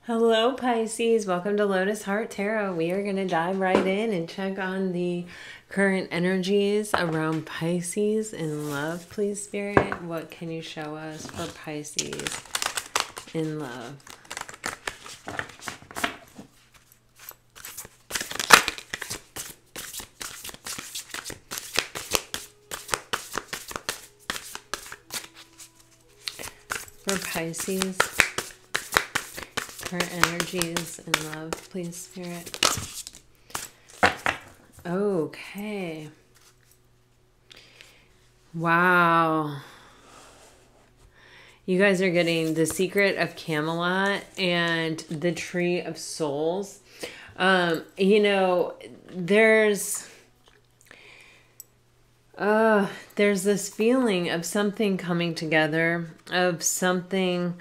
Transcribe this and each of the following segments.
Hello, Pisces. Welcome to Lotus Heart Tarot. We are going to dive right in and check on the current energies around Pisces in love, please, Spirit. What can you show us for Pisces in love? For Pisces, current energies in love, please, Spirit. Okay. Wow. You guys are getting the Secret of Camelot and the Tree of Souls. There's this feeling of something coming together, of something.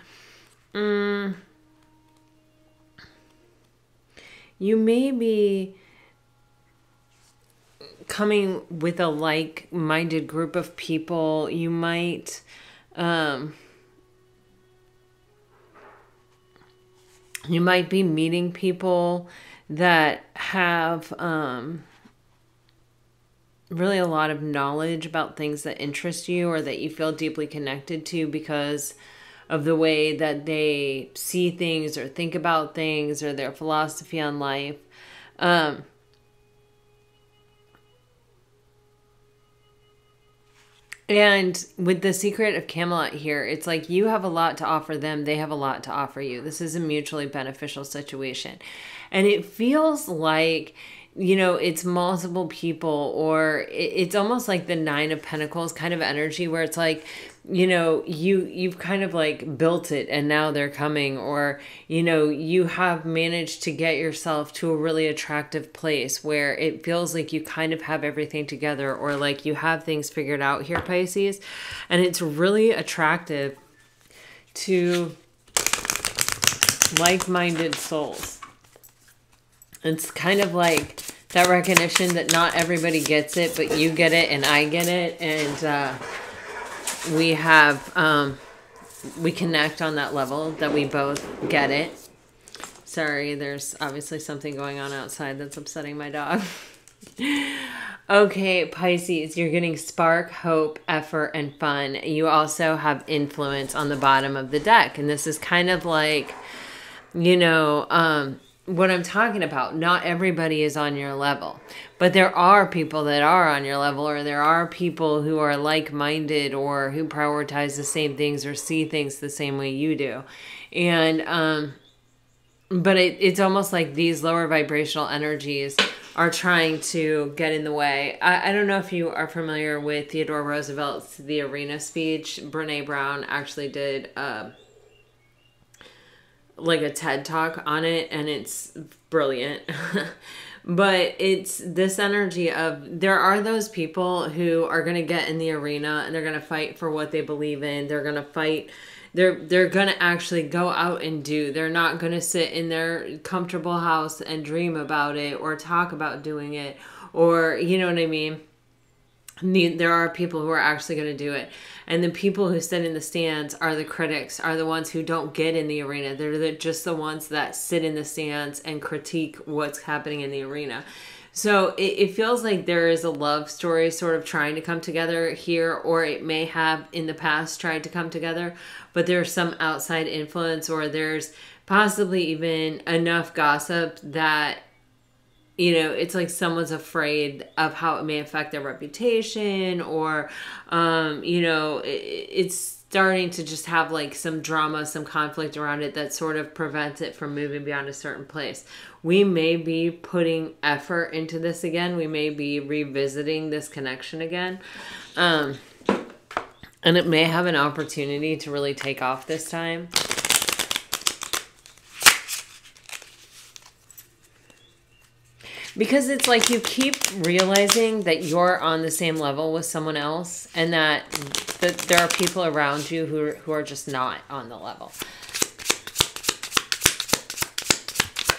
You may be coming with a like-minded group of people. You might be meeting people that have really a lot of knowledge about things that interest you or that you feel deeply connected to because of the way that they see things or think about things or their philosophy on life. And with the Secret of Camelot here, it's like you have a lot to offer them. They have a lot to offer you. This is a mutually beneficial situation. And it feels like, it's multiple people, or it's almost like the Nine of Pentacles kind of energy where it's like, you've kind of like built it and now they're coming, or, you have managed to get yourself to a really attractive place where it feels like you kind of have everything together, or like you have things figured out here, Pisces. And it's really attractive to like-minded souls. It's kind of like that recognition that not everybody gets it, but you get it and I get it. And we connect on that level that we both get it. Sorry, there's obviously something going on outside that's upsetting my dog. Okay, Pisces, you're getting spark, hope, effort, and fun. You also have influence on the bottom of the deck. And this is kind of like, what I'm talking about. Not everybody is on your level, but there are people that are on your level, or there are people who are like-minded or who prioritize the same things or see things the same way you do. And, but it's almost like these lower vibrational energies are trying to get in the way. I don't know if you are familiar with Theodore Roosevelt's The Arena speech. Brene Brown actually did, like a TED talk on it, and it's brilliant. But it's this energy of, there are those people who are going to get in the arena and they're going to fight for what they believe in. They're going to fight. They're going to actually go out and do. They're not going to sit in their comfortable house and dream about it or talk about doing it, or, you know what I mean? There are people who are actually going to do it. And the people who sit in the stands are the critics, are the ones who don't get in the arena. They're just the ones that sit in the stands and critique what's happening in the arena. So it feels like there is a love story sort of trying to come together here, or it may have in the past tried to come together, but there's some outside influence, or there's possibly even enough gossip that it's like someone's afraid of how it may affect their reputation, or, it's starting to just have like some drama, some conflict around it that sort of prevents it from moving beyond a certain place. We may be putting effort into this again. We may be revisiting this connection again. And it may have an opportunity to really take off this time. Because it's like you keep realizing that you're on the same level with someone else, and that there are people around you who are just not on the level.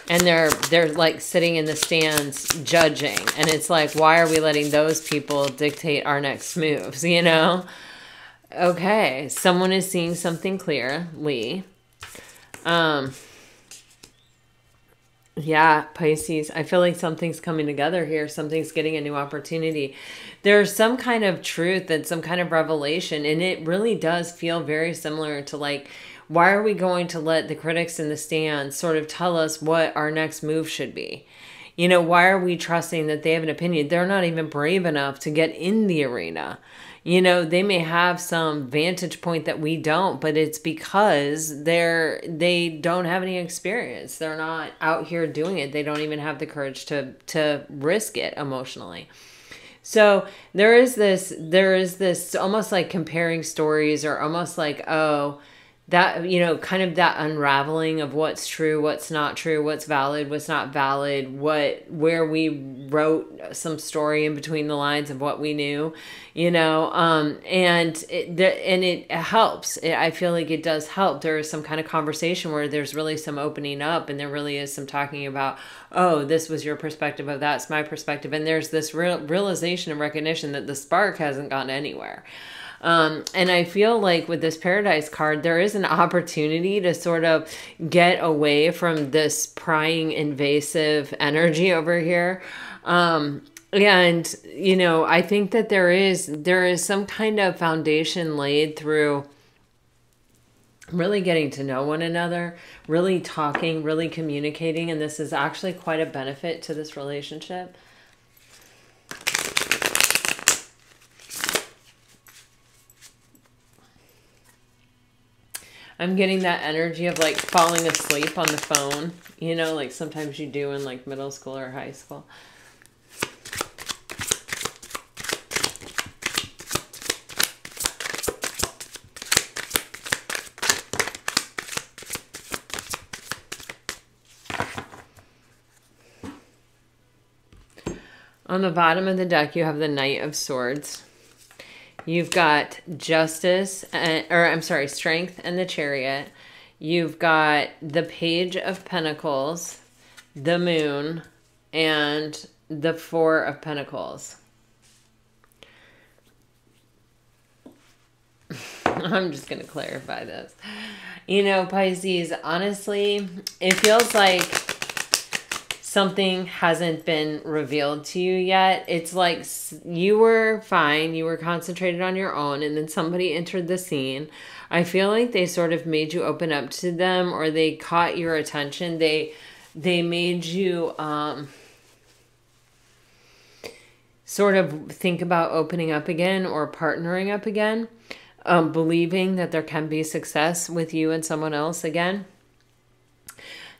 And they're like sitting in the stands judging. And it's like, why are we letting those people dictate our next moves, Okay, someone is seeing something clearly. Yeah, Pisces. I feel like something's coming together here. Something's getting a new opportunity. There's some kind of truth and some kind of revelation, and it really does feel very similar to like, why are we going to let the critics in the stands sort of tell us what our next move should be? You know, why are we trusting that they have an opinion? They're not even brave enough to get in the arena. You know, they may have some vantage point that we don't, but it's because they don't have any experience. They're not out here doing it. They don't even have the courage to risk it emotionally. So there is this almost like comparing stories, or almost like, oh, that, you know, kind of that unraveling of what's true, what's not true, what's valid, what's not valid, where we wrote some story in between the lines of what we knew, you know, and it helps. I feel like it does help. There is some kind of conversation where there's really some opening up, and there really is some talking about, oh, this was your perspective of that's my perspective, and there's this realization and recognition that the spark hasn't gone anywhere. And I feel like with this Paradise card, there is an opportunity to sort of get away from this prying, invasive energy over here. And, you know, I think that there is some kind of foundation laid through really getting to know one another, really talking, really communicating. And this is actually quite a benefit to this relationship. I'm getting that energy of like falling asleep on the phone, you know, like sometimes you do in like middle school or high school. On the bottom of the deck, you have the Knight of Swords. You've got Justice, Strength and the Chariot. You've got the Page of Pentacles, the Moon, and the Four of Pentacles. I'm just going to clarify this. You know, Pisces, honestly, it feels like something hasn't been revealed to you yet. It's like you were fine, you were concentrated on your own, and then somebody entered the scene. I feel like they sort of made you open up to them, or they caught your attention. They made you sort of think about opening up again or partnering up again, believing that there can be success with you and someone else again.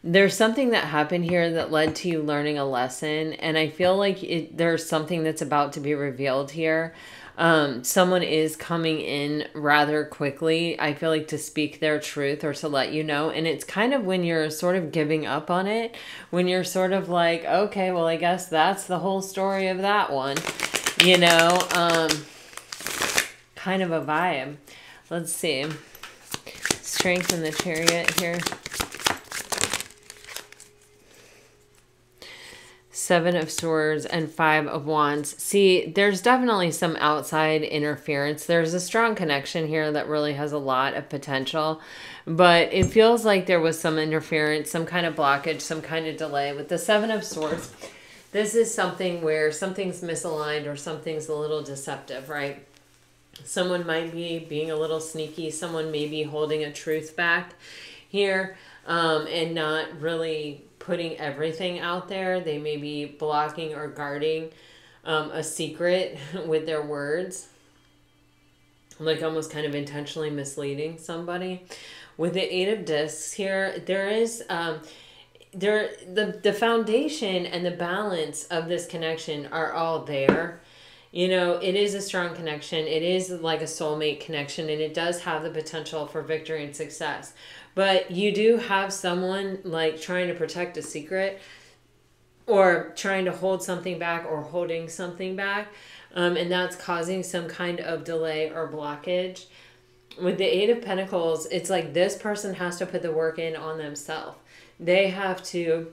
There's something that happened here that led to you learning a lesson, and I feel like there's something that's about to be revealed here. Someone is coming in rather quickly, I feel like, to speak their truth or to let you know, and it's kind of when you're sort of giving up on it, when you're sort of like, okay, well, I guess that's the whole story of that one, you know, kind of a vibe. Let's see. Strength in the Chariot here. Seven of Swords and Five of Wands. See, there's definitely some outside interference. There's a strong connection here that really has a lot of potential, but it feels like there was some interference, some kind of blockage, some kind of delay. With the Seven of Swords, this is something where something's misaligned or something's a little deceptive, right? Someone might be being a little sneaky. Someone may be holding a truth back here, and not really putting everything out there. They may be blocking or guarding a secret with their words, like almost kind of intentionally misleading somebody. With the Eight of Discs here, there is the foundation and the balance of this connection are all there. You know, it is a strong connection. It is like a soulmate connection, and it does have the potential for victory and success. But you do have someone like trying to protect a secret, or trying to hold something back, or holding something back. And that's causing some kind of delay or blockage. With the Eight of Pentacles, it's like this person has to put the work in on themselves. They have to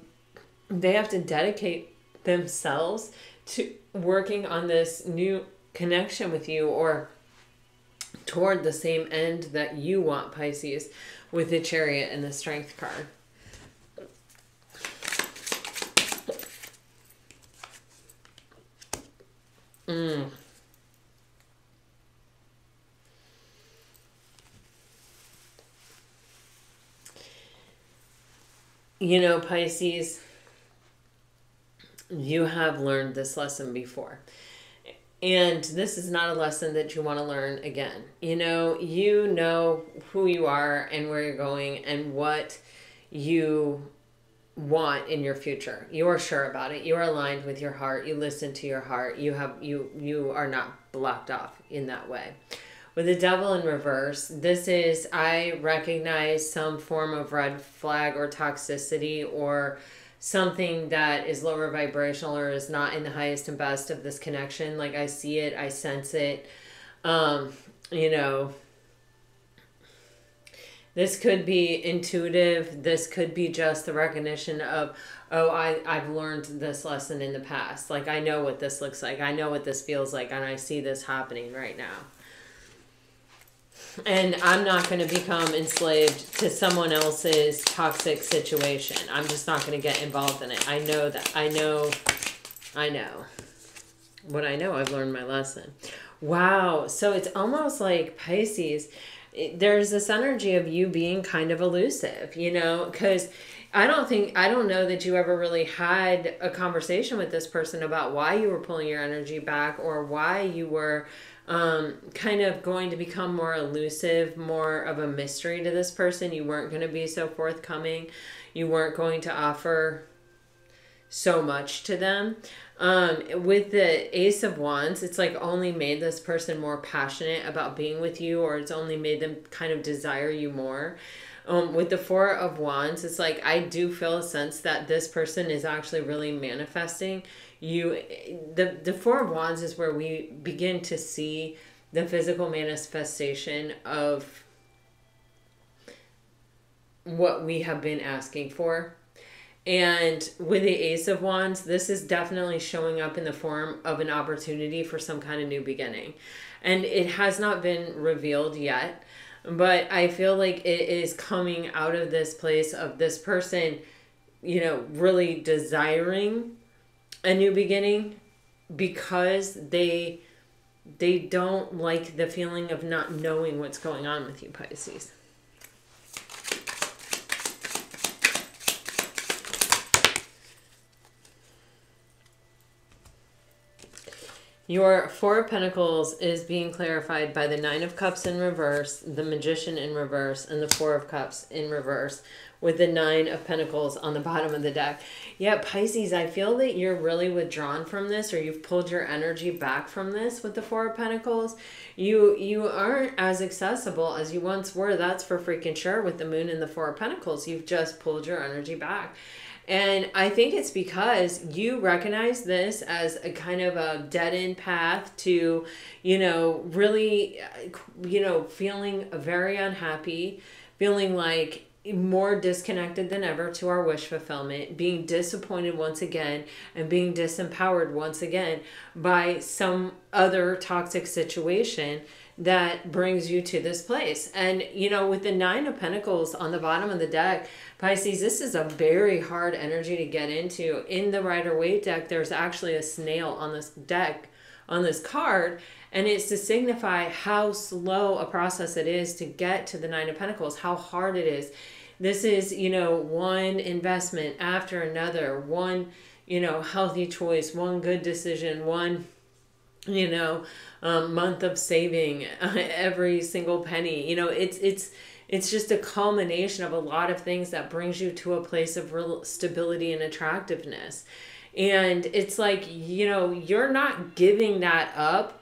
dedicate themselves to working on this new connection with you, or toward the same end that you want, Pisces, with the Chariot and the Strength card. Mm. You know, Pisces, you have learned this lesson before. And this is not a lesson that you want to learn again. You know who you are and where you're going and what you want in your future. You are sure about it. You are aligned with your heart. You listen to your heart. You are not blocked off in that way. With the devil in reverse, I recognize some form of red flag or toxicity or something that is lower vibrational or is not in the highest and best of this connection. Like, I see it, I sense it. You know, this could be intuitive. This could be just the recognition of, oh, I've learned this lesson in the past. Like, I know what this looks like. I know what this feels like. And I see this happening right now. And I'm not going to become enslaved to someone else's toxic situation. I'm just not going to get involved in it. I know that. I know. What I know, I've learned my lesson. Wow. So it's almost like Pisces, there's this energy of you being kind of elusive, because I don't know that you ever really had a conversation with this person about why you were pulling your energy back or why you were kind of going to become more elusive, more of a mystery to this person. You weren't going to be so forthcoming. You weren't going to offer so much to them. With the Ace of Wands, it's like only made this person more passionate about being with you, or it's only made them kind of desire you more. With the Four of Wands, it's like I do feel a sense that this person is actually really manifesting you. The Four of Wands is where we begin to see the physical manifestation of what we have been asking for. And with the Ace of Wands, this is definitely showing up in the form of an opportunity for some kind of new beginning. And it has not been revealed yet, but I feel like it is coming out of this place of this person, really desiring a new beginning because they don't like the feeling of not knowing what's going on with you, Pisces. Your Four of Pentacles is being clarified by the Nine of Cups in reverse, the Magician in reverse, and the Four of Cups in reverse, with the Nine of Pentacles on the bottom of the deck. Yeah, Pisces, I feel that you're really withdrawn from this, or you've pulled your energy back from this with the Four of Pentacles. You aren't as accessible as you once were, that's for freaking sure, with the Moon and the Four of Pentacles. You've just pulled your energy back. And I think it's because you recognize this as a kind of a dead-end path to, really, feeling very unhappy, feeling like more disconnected than ever to our wish fulfillment, being disappointed once again, and being disempowered once again by some other toxic situation that brings you to this place. And, with the Nine of Pentacles on the bottom of the deck, Pisces, this is a very hard energy to get into. In the Rider-Waite deck, there's actually a snail on this deck, on this card, and it's to signify how slow a process it is to get to the Nine of Pentacles, how hard it is. This is, one investment after another, one, healthy choice, one good decision, one month of saving every single penny. It's just a culmination of a lot of things that brings you to a place of real stability and attractiveness. And it's like, you're not giving that up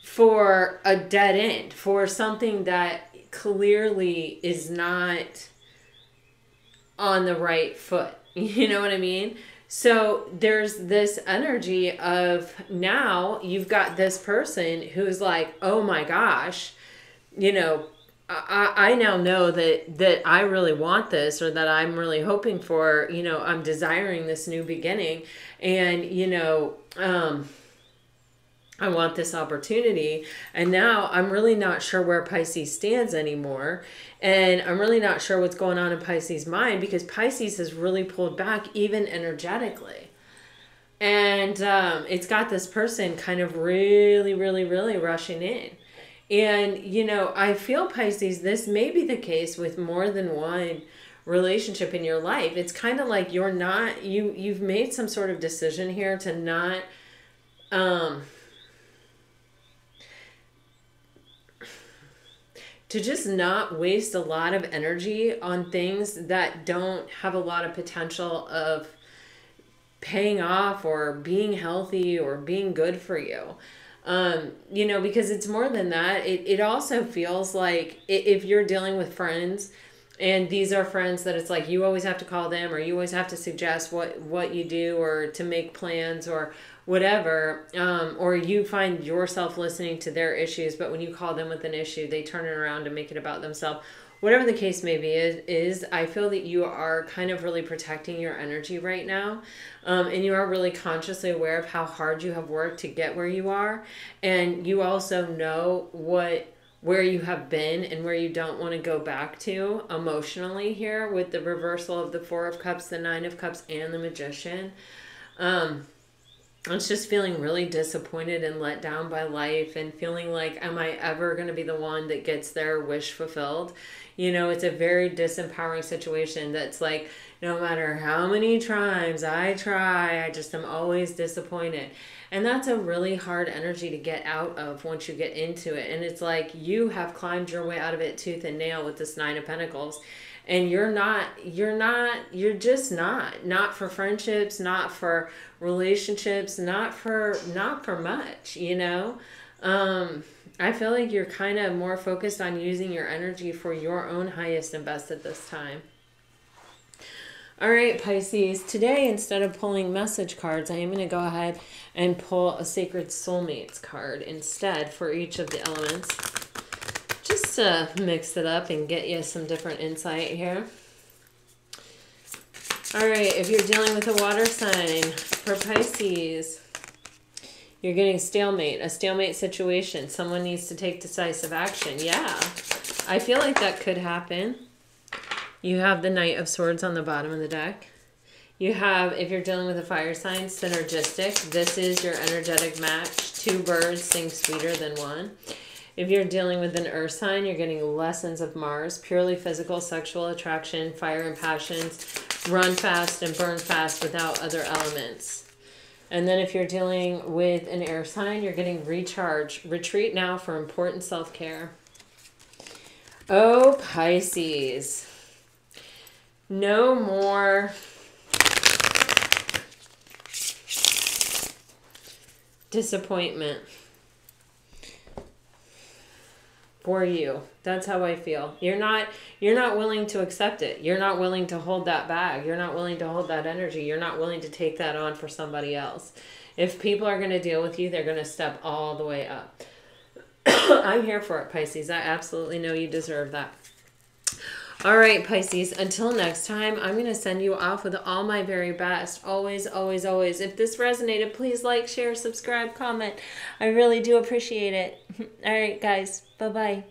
for a dead end, for something that clearly is not on the right foot. You know what I mean? So there's this energy of now you've got this person who's like, oh my gosh, I now know that I really want this, or that I'm really hoping for, I'm desiring this new beginning, and, I want this opportunity. And now I'm really not sure where Pisces stands anymore. And I'm really not sure what's going on in Pisces' mind, because Pisces has really pulled back even energetically. And it's got this person kind of really, really, really rushing in. And, you know, I feel, Pisces, this may be the case with more than one relationship in your life. It's kind of like you've made some sort of decision here to not, to just not waste a lot of energy on things that don't have a lot of potential of paying off or being healthy or being good for you. You know, because it's more than that. It also feels like if you're dealing with friends and these are friends that it's like you always have to call them or you always have to suggest what you do or to make plans or whatever, or you find yourself listening to their issues, but when you call them with an issue, they turn it around and make it about themselves. Whatever the case may be, is I feel that you are kind of really protecting your energy right now. And you are really consciously aware of how hard you have worked to get where you are. And you also know where you have been and where you don't want to go back to emotionally here with the reversal of the Four of Cups, the Nine of Cups, and the Magician. It's just feeling really disappointed and let down by life and feeling like, am I ever going to be the one that gets their wish fulfilled? You know, it's a very disempowering situation that's like, no matter how many times I try, I just am always disappointed. And that's a really hard energy to get out of once you get into it. And it's like you have climbed your way out of it tooth and nail with this Nine of Pentacles. And you're just not for friendships, not for relationships, not for much, you know? I feel like you're kind of more focused on using your energy for your own highest and best at this time. All right, Pisces, today instead of pulling message cards, I am going to go ahead and pull a Sacred Soulmates card instead for each of the elements. Just to mix it up and get you some different insight here. All right, if you're dealing with a water sign for Pisces, you're getting a stalemate situation. Someone needs to take decisive action. Yeah, I feel like that could happen. You have the Knight of Swords on the bottom of the deck. You have, if you're dealing with a fire sign, synergistic. This is your energetic match. Two birds sing sweeter than one. If you're dealing with an earth sign, you're getting lessons of Mars, purely physical, sexual attraction, fire and passions, run fast and burn fast without other elements. And then if you're dealing with an air sign, you're getting recharge, retreat now for important self-care. Oh, Pisces. No more disappointment for you. That's how I feel. You're not willing to accept it. You're not willing to hold that bag. You're not willing to hold that energy. You're not willing to take that on for somebody else. If people are going to deal with you, they're going to step all the way up. I'm here for it, Pisces. I absolutely know you deserve that. All right, Pisces, until next time, I'm going to send you off with all my very best. Always, always, always. If this resonated, please like, share, subscribe, comment. I really do appreciate it. All right, guys. Bye-bye.